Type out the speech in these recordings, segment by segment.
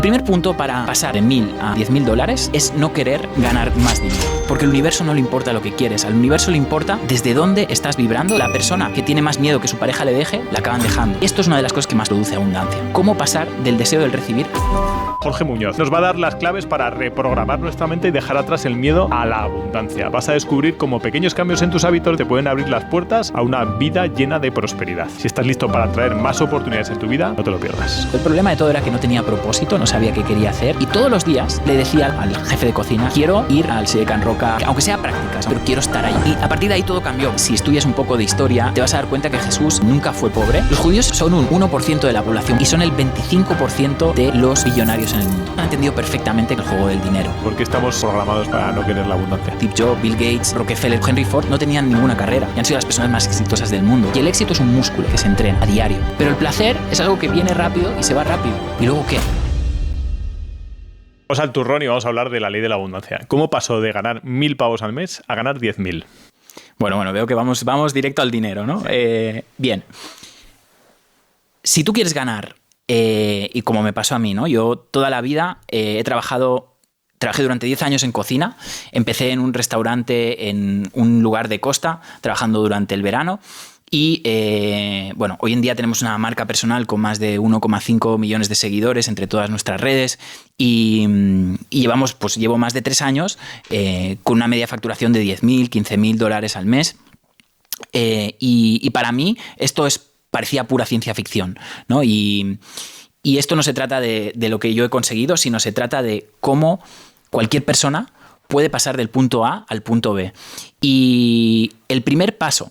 El primer punto para pasar de 1.000 a 10.000 dólares es no querer ganar más dinero. Porque al universo no le importa lo que quieres, al universo le importa desde dónde estás vibrando. La persona que tiene más miedo que su pareja le deje, la acaban dejando. Esto es una de las cosas que más produce abundancia. ¿Cómo pasar del deseo del recibir? Jorge Muñoz nos va a dar las claves para reprogramar nuestra mente y dejar atrás el miedo a la abundancia. Vas a descubrir cómo pequeños cambios en tus hábitos te pueden abrir las puertas a una vida llena de prosperidad. Si estás listo para atraer más oportunidades en tu vida, no te lo pierdas. El problema de todo era que no tenía propósito, no sabía qué quería hacer y todos los días le decía al jefe de cocina: quiero ir al Sede Can Roca, aunque sea prácticas, pero quiero estar ahí. Y a partir de ahí todo cambió. Si estudias un poco de historia, te vas a dar cuenta que Jesús nunca fue pobre. Los judíos son un 1% de la población y son el 25% de los billonarios en el mundo. Han entendido perfectamente el juego del dinero. Porque estamos programados para no querer la abundancia. Steve Jobs, Bill Gates, Rockefeller, Henry Ford no tenían ninguna carrera y han sido las personas más exitosas del mundo. Y el éxito es un músculo que se entrena a diario. Pero el placer es algo que viene rápido y se va rápido. ¿Y luego qué? Vamos al turrón y vamos a hablar de la ley de la abundancia. ¿Cómo pasó de ganar 1.000 pavos al mes a ganar 10.000? Bueno, veo que vamos directo al dinero, ¿no? Bien. Si tú quieres ganar, y como me pasó a mí, ¿no? Yo toda la vida trabajé durante 10 años en cocina. Empecé en un restaurante en un lugar de costa, trabajando durante el verano. Y hoy en día tenemos una marca personal con más de 1,5 millones de seguidores entre todas nuestras redes y llevo más de 3 años con una media facturación de 10.000, 15.000 dólares al mes. Y para mí esto parecía pura ciencia ficción, ¿no? Y esto no se trata de lo que yo he conseguido, sino se trata de cómo cualquier persona puede pasar del punto A al punto B. Y el primer paso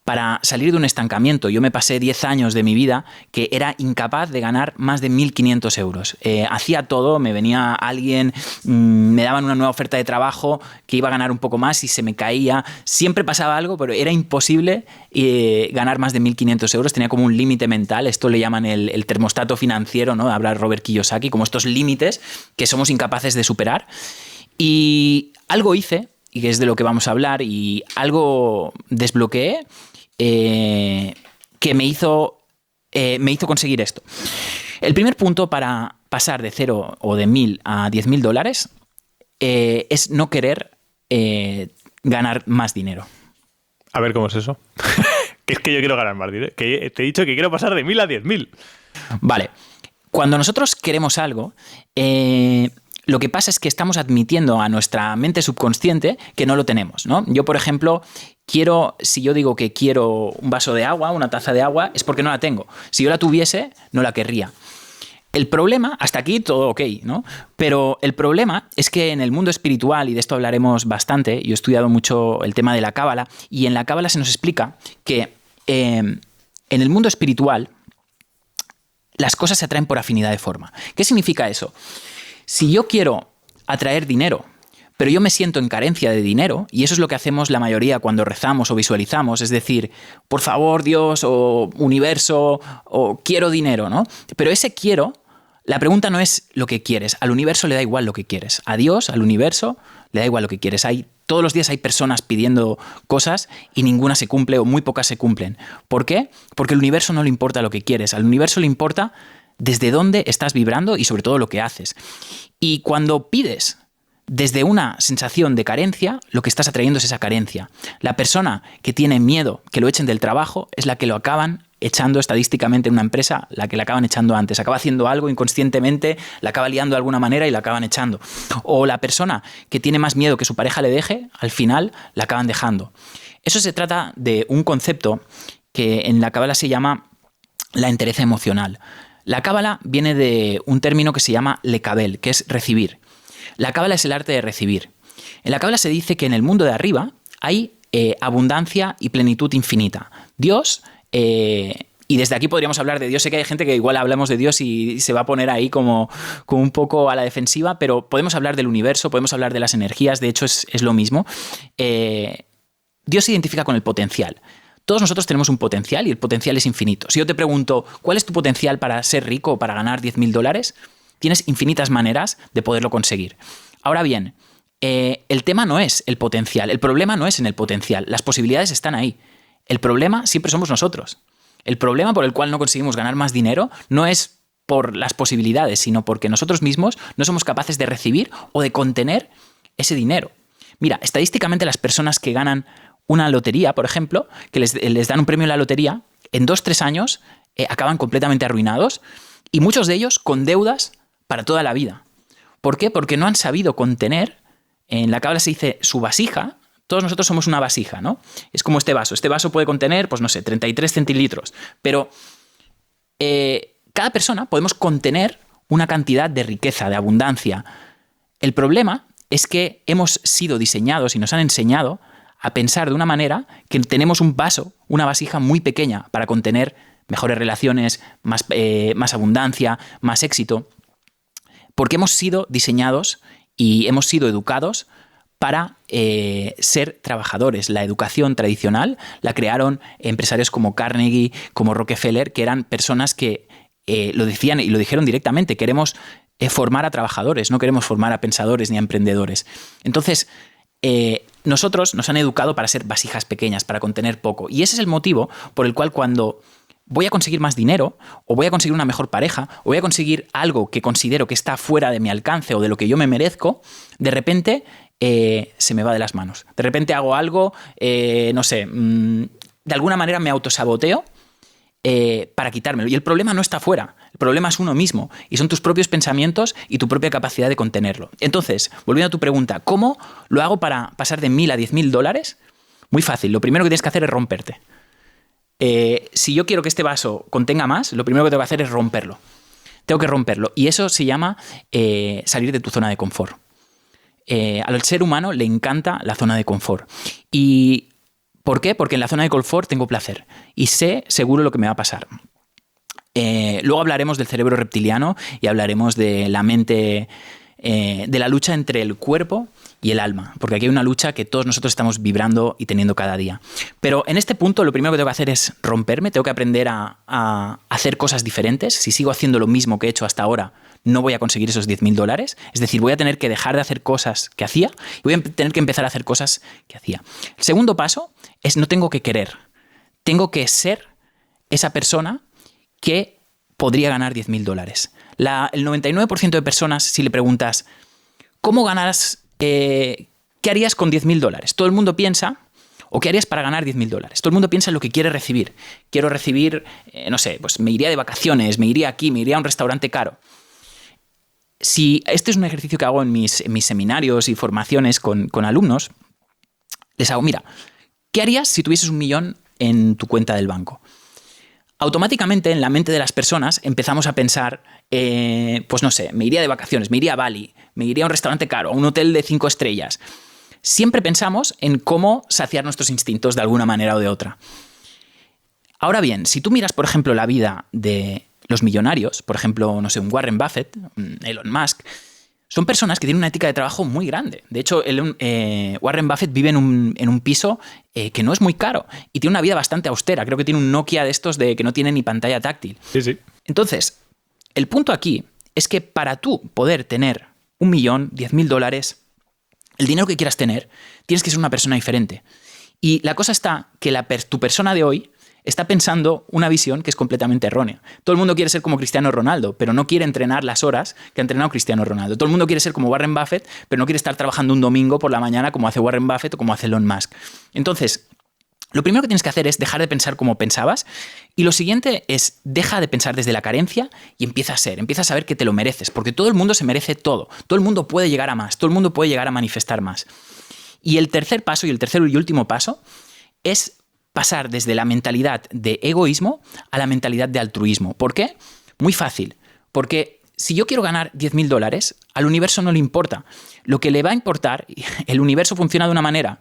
para salir de un estancamiento, yo me pasé 10 años de mi vida que era incapaz de ganar más de 1.500 euros. Hacía todo, me venía alguien, me daban una nueva oferta de trabajo que iba a ganar un poco más y se me caía. Siempre pasaba algo, pero era imposible ganar más de 1.500 euros. Tenía como un límite mental, esto le llaman el termostato financiero, ¿no? Habla Robert Kiyosaki, como estos límites que somos incapaces de superar. Y algo hice, y que es de lo que vamos a hablar, y algo desbloqueé, que me hizo conseguir esto. El primer punto para pasar de 0 o de 1.000 a 10.000 dólares es no querer ganar más dinero. A ver, ¿cómo es eso? Es que yo quiero ganar más dinero. Que te he dicho que quiero pasar de 1.000 a 10.000. Vale. Cuando nosotros queremos algo, lo que pasa es que estamos admitiendo a nuestra mente subconsciente que no lo tenemos, ¿no? Yo, por ejemplo, si yo digo que quiero un vaso de agua, una taza de agua, es porque no la tengo. Si yo la tuviese, no la querría. El problema, hasta aquí todo ok, ¿no? Pero el problema es que en el mundo espiritual, y de esto hablaremos bastante, yo he estudiado mucho el tema de la cábala, y en la cábala se nos explica que en el mundo espiritual las cosas se atraen por afinidad de forma. ¿Qué significa eso? Si yo quiero atraer dinero, pero yo me siento en carencia de dinero, y eso es lo que hacemos la mayoría cuando rezamos o visualizamos, es decir, por favor Dios o universo o quiero dinero, ¿no? Pero ese quiero, la pregunta no es lo que quieres, al universo le da igual lo que quieres, a Dios, al universo le da igual lo que quieres. Todos los días hay personas pidiendo cosas y ninguna se cumple o muy pocas se cumplen. ¿Por qué? Porque al universo no le importa lo que quieres, al universo le importa desde dónde estás vibrando y sobre todo lo que haces. Y cuando pides desde una sensación de carencia, lo que estás atrayendo es esa carencia. La persona que tiene miedo que lo echen del trabajo es la que lo acaban echando estadísticamente en una empresa, la que la acaban echando antes. Acaba haciendo algo inconscientemente, la acaba liando de alguna manera y la acaban echando. O la persona que tiene más miedo que su pareja le deje, al final la acaban dejando. Eso se trata de un concepto que en la cábala se llama la entereza emocional. La cábala viene de un término que se llama lekabel, que es recibir. La cábala es el arte de recibir. En la cábala se dice que en el mundo de arriba hay abundancia y plenitud infinita. Dios, y desde aquí podríamos hablar de Dios. Sé que hay gente que igual hablamos de Dios y se va a poner ahí como un poco a la defensiva, pero podemos hablar del universo, podemos hablar de las energías, de hecho es lo mismo. Dios se identifica con el potencial. Todos nosotros tenemos un potencial y el potencial es infinito. Si yo te pregunto, ¿cuál es tu potencial para ser rico o para ganar 10.000 dólares? Tienes infinitas maneras de poderlo conseguir. Ahora bien, el tema no es el potencial, el problema no es en el potencial, las posibilidades están ahí. El problema siempre somos nosotros. El problema por el cual no conseguimos ganar más dinero no es por las posibilidades, sino porque nosotros mismos no somos capaces de recibir o de contener ese dinero. Mira, estadísticamente las personas que ganan una lotería, por ejemplo, que les dan un premio en la lotería, en 2-3 años acaban completamente arruinados y muchos de ellos con deudas para toda la vida. ¿Por qué? Porque no han sabido contener, en la cábala se dice su vasija. Todos nosotros somos una vasija, ¿no? Es como este vaso. Este vaso puede contener, pues no sé, 33 centilitros. Pero cada persona podemos contener una cantidad de riqueza, de abundancia. El problema es que hemos sido diseñados y nos han enseñado a pensar de una manera que tenemos un vaso, una vasija muy pequeña para contener mejores relaciones, más abundancia, más éxito. Porque hemos sido diseñados y hemos sido educados para ser trabajadores. La educación tradicional la crearon empresarios como Carnegie, como Rockefeller, que eran personas que lo decían y lo dijeron directamente: queremos formar a trabajadores, no queremos formar a pensadores ni a emprendedores. Entonces, nosotros nos han educado para ser vasijas pequeñas, para contener poco. Y ese es el motivo por el cual cuando voy a conseguir más dinero, o voy a conseguir una mejor pareja, o voy a conseguir algo que considero que está fuera de mi alcance o de lo que yo me merezco, de repente se me va de las manos. De repente hago algo, no sé, de alguna manera me autosaboteo para quitármelo. Y el problema no está fuera, el problema es uno mismo, y son tus propios pensamientos y tu propia capacidad de contenerlo. Entonces, volviendo a tu pregunta, ¿cómo lo hago para pasar de 1.000 a 10.000 dólares? Muy fácil, lo primero que tienes que hacer es romperte. Si yo quiero que este vaso contenga más, lo primero que tengo que hacer es romperlo. Tengo que romperlo. Y eso se llama salir de tu zona de confort. Al ser humano le encanta la zona de confort. ¿Y por qué? Porque en la zona de confort tengo placer y sé seguro lo que me va a pasar. Luego hablaremos del cerebro reptiliano y hablaremos de la mente, de la lucha entre el cuerpo y el alma, porque aquí hay una lucha que todos nosotros estamos vibrando y teniendo cada día. Pero en este punto lo primero que tengo que hacer es romperme, tengo que aprender a hacer cosas diferentes. Si sigo haciendo lo mismo que he hecho hasta ahora, no voy a conseguir esos 10.000 dólares. Es decir, voy a tener que dejar de hacer cosas que hacía y voy a tener que empezar a hacer cosas que hacía. El segundo paso es: no tengo que querer, tengo que ser esa persona que podría ganar 10.000 dólares. El 99% de personas, si le preguntas ¿cómo ganarás? ¿Qué harías con 10.000 dólares? Todo el mundo piensa, ¿o qué harías para ganar 10.000 dólares? Todo el mundo piensa en lo que quiere recibir. Quiero recibir, no sé, pues me iría de vacaciones, me iría aquí, me iría a un restaurante caro. Si este es un ejercicio que hago en mis seminarios y formaciones con alumnos, les hago: mira, ¿qué harías si tuvieses 1 millón en tu cuenta del banco? Automáticamente en la mente de las personas empezamos a pensar, pues no sé, me iría de vacaciones, me iría a Bali, me iría a un restaurante caro, a un hotel de 5 estrellas. Siempre pensamos en cómo saciar nuestros instintos de alguna manera o de otra. Ahora bien, si tú miras, por ejemplo, la vida de los millonarios, por ejemplo, no sé, un Warren Buffett, un Elon Musk, son personas que tienen una ética de trabajo muy grande. De hecho, Warren Buffett vive en un piso que no es muy caro y tiene una vida bastante austera. Creo que tiene un Nokia de estos que no tiene ni pantalla táctil. Sí, sí. Entonces, el punto aquí es que para tú poder tener 1 millón, 10.000 dólares, el dinero que quieras tener, tienes que ser una persona diferente. Y la cosa está que tu persona de hoy está pensando una visión que es completamente errónea. Todo el mundo quiere ser como Cristiano Ronaldo, pero no quiere entrenar las horas que ha entrenado Cristiano Ronaldo. Todo el mundo quiere ser como Warren Buffett, pero no quiere estar trabajando un domingo por la mañana como hace Warren Buffett o como hace Elon Musk. Entonces, lo primero que tienes que hacer es dejar de pensar como pensabas, y lo siguiente es: deja de pensar desde la carencia y empieza a saber que te lo mereces, porque todo el mundo se merece todo. Todo el mundo puede llegar a más, todo el mundo puede llegar a manifestar más. Y el tercer paso, y el tercero y último paso, es pasar desde la mentalidad de egoísmo a la mentalidad de altruismo. ¿Por qué? Muy fácil. Porque si yo quiero ganar 10.000 dólares, al universo no le importa. Lo que le va a importar, el universo funciona de una manera,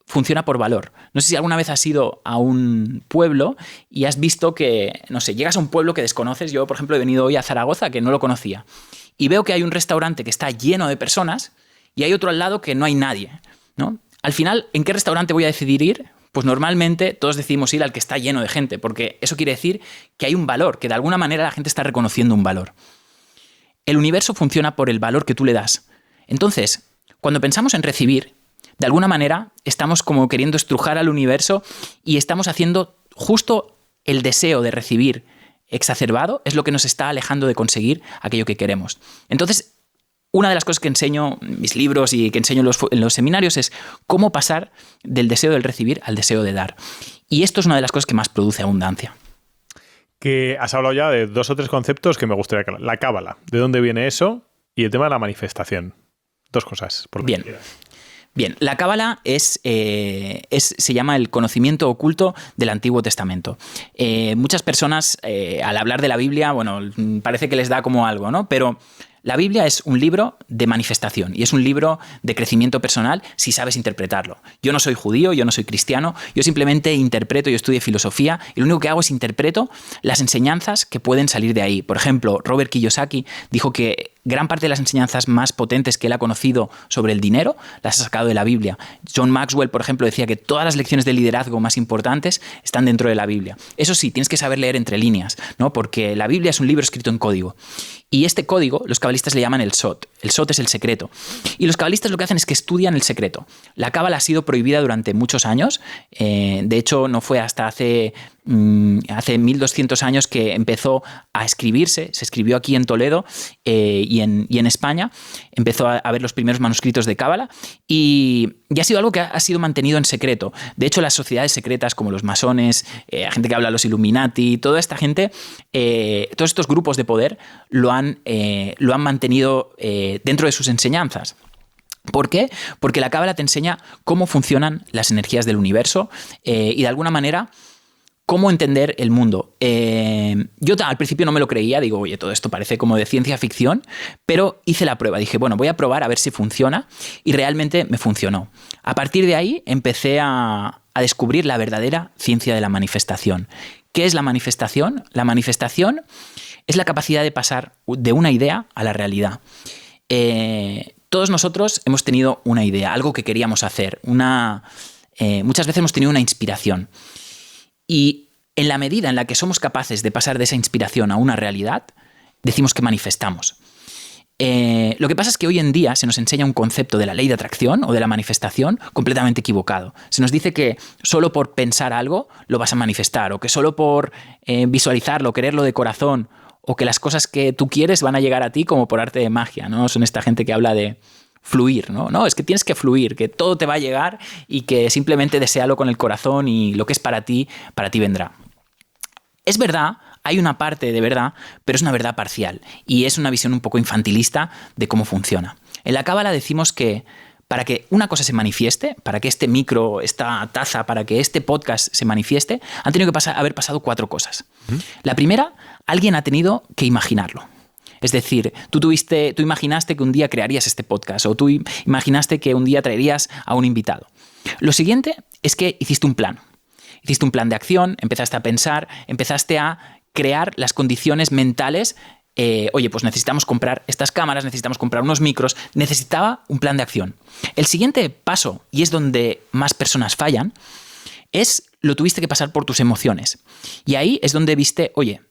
funciona por valor. No sé si alguna vez has ido a un pueblo y has visto que, no sé, llegas a un pueblo que desconoces. Yo, por ejemplo, he venido hoy a Zaragoza, que no lo conocía, y veo que hay un restaurante que está lleno de personas y hay otro al lado que no hay nadie, ¿no? Al final, ¿en qué restaurante voy a decidir ir? Pues normalmente todos decidimos ir al que está lleno de gente, porque eso quiere decir que hay un valor, que de alguna manera la gente está reconociendo un valor. El universo funciona por el valor que tú le das. Entonces, cuando pensamos en recibir, de alguna manera estamos como queriendo estrujar al universo y estamos haciendo justo el deseo de recibir exacerbado es lo que nos está alejando de conseguir aquello que queremos. Entonces, una de las cosas que enseño en mis libros y que enseño en los seminarios es cómo pasar del deseo del recibir al deseo de dar. Y esto es una de las cosas que más produce abundancia. Que has hablado ya de 2 o 3 conceptos que me gustaría aclarar. La cábala, ¿de dónde viene eso? Y el tema de la manifestación. 2 cosas. Bien, la cábala se llama el conocimiento oculto del Antiguo Testamento. Muchas personas, al hablar de la Biblia, bueno, parece que les da como algo, ¿no? Pero la Biblia es un libro de manifestación y es un libro de crecimiento personal si sabes interpretarlo. Yo no soy judío, yo no soy cristiano, yo simplemente interpreto, yo estudio filosofía y lo único que hago es interpreto las enseñanzas que pueden salir de ahí. Por ejemplo, Robert Kiyosaki dijo que gran parte de las enseñanzas más potentes que él ha conocido sobre el dinero las ha sacado de la Biblia. John Maxwell, por ejemplo, decía que todas las lecciones de liderazgo más importantes están dentro de la Biblia. Eso sí, tienes que saber leer entre líneas, ¿no? Porque la Biblia es un libro escrito en código. Y este código, los cabalistas le llaman el Sot. El Sot es el secreto. Y los cabalistas lo que hacen es que estudian el secreto. La cábala ha sido prohibida durante muchos años. De hecho, no fue hasta hace 1200 años que empezó a escribirse. Se escribió aquí en Toledo y en España. Empezó a haber los primeros manuscritos de cábala y ha sido algo que ha sido mantenido en secreto. De hecho, las sociedades secretas como los masones, la gente que habla de los Illuminati, toda esta gente, todos estos grupos de poder lo han mantenido dentro de sus enseñanzas. ¿Por qué? Porque la cábala te enseña cómo funcionan las energías del universo y de alguna manera cómo entender el mundo. Yo al principio no me lo creía, digo, oye, todo esto parece como de ciencia ficción, pero hice la prueba. Dije, bueno, voy a probar a ver si funciona y realmente me funcionó. A partir de ahí empecé a descubrir la verdadera ciencia de la manifestación. ¿Qué es la manifestación? La manifestación es la capacidad de pasar de una idea a la realidad. Todos nosotros hemos tenido una idea, algo que queríamos hacer. Muchas veces hemos tenido una inspiración. Y en la medida en la que somos capaces de pasar de esa inspiración a una realidad, decimos que manifestamos. Lo que pasa es que hoy en día se nos enseña un concepto de la ley de atracción o de la manifestación completamente equivocado. Se nos dice que solo por pensar algo lo vas a manifestar, o que solo por visualizarlo, quererlo de corazón, o que las cosas que tú quieres van a llegar a ti como por arte de magia, ¿no? Son esta gente que habla de fluir, ¿no? No, es que tienes que fluir, que todo te va a llegar y que simplemente deséalo con el corazón y lo que es para ti vendrá. Es verdad, hay una parte de verdad, pero es una verdad parcial y es una visión un poco infantilista de cómo funciona. En la cábala decimos que para que una cosa se manifieste, para que este micro, esta taza, para que este podcast se manifieste, han tenido que haber pasado 4 cosas. La primera, alguien ha tenido que imaginarlo. Es decir, tú imaginaste que un día crearías este podcast o tú imaginaste que un día traerías a un invitado. Lo siguiente es que hiciste un plan. Hiciste un plan de acción, empezaste a pensar, empezaste a crear las condiciones mentales. Oye, pues necesitamos comprar estas cámaras, necesitamos comprar unos micros, necesitaba un plan de acción. El siguiente paso, y es donde más personas fallan, lo tuviste que pasar por tus emociones. Y ahí es donde viste, oye,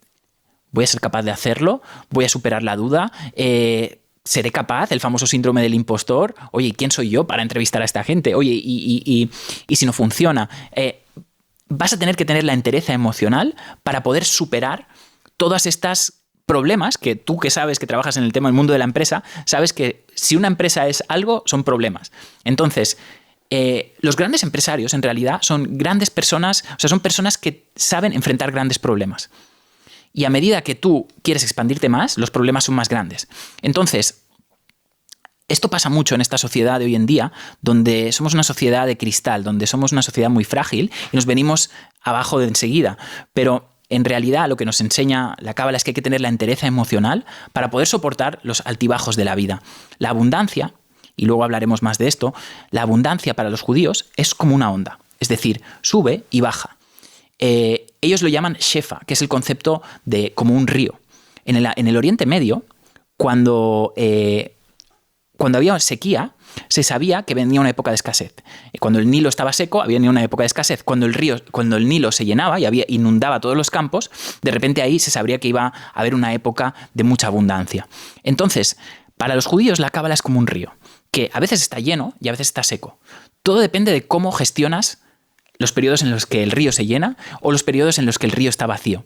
voy a ser capaz de hacerlo, voy a superar la duda, seré capaz, el famoso síndrome del impostor. Oye, ¿quién soy yo para entrevistar a esta gente? Oye, y si no funciona, vas a tener que tener la entereza emocional para poder superar todas estas problemas que tú, que sabes que trabajas en el tema del mundo de la empresa, sabes que si una empresa es algo, son problemas. Entonces, los grandes empresarios en realidad son grandes personas, o sea, son personas que saben enfrentar grandes problemas. Y a medida que tú quieres expandirte más, los problemas son más grandes. Entonces, esto pasa mucho en esta sociedad de hoy en día, donde somos una sociedad de cristal, donde somos una sociedad muy frágil y nos venimos abajo de enseguida. Pero en realidad lo que nos enseña la cábala es que hay que tener la entereza emocional para poder soportar los altibajos de la vida. La abundancia, y luego hablaremos más de esto, la abundancia para los judíos es como una onda, es decir, sube y baja. Ellos lo llaman shefa, que es el concepto de como un río. En el Oriente Medio, cuando había sequía, se sabía que venía una época de escasez. Cuando el Nilo estaba seco, había una época de escasez. Cuando el Nilo se llenaba y inundaba todos los campos, de repente ahí se sabría que iba a haber una época de mucha abundancia. Entonces, para los judíos la cábala es como un río, que a veces está lleno y a veces está seco. Todo depende de cómo gestionas los periodos en los que el río se llena o los periodos en los que el río está vacío.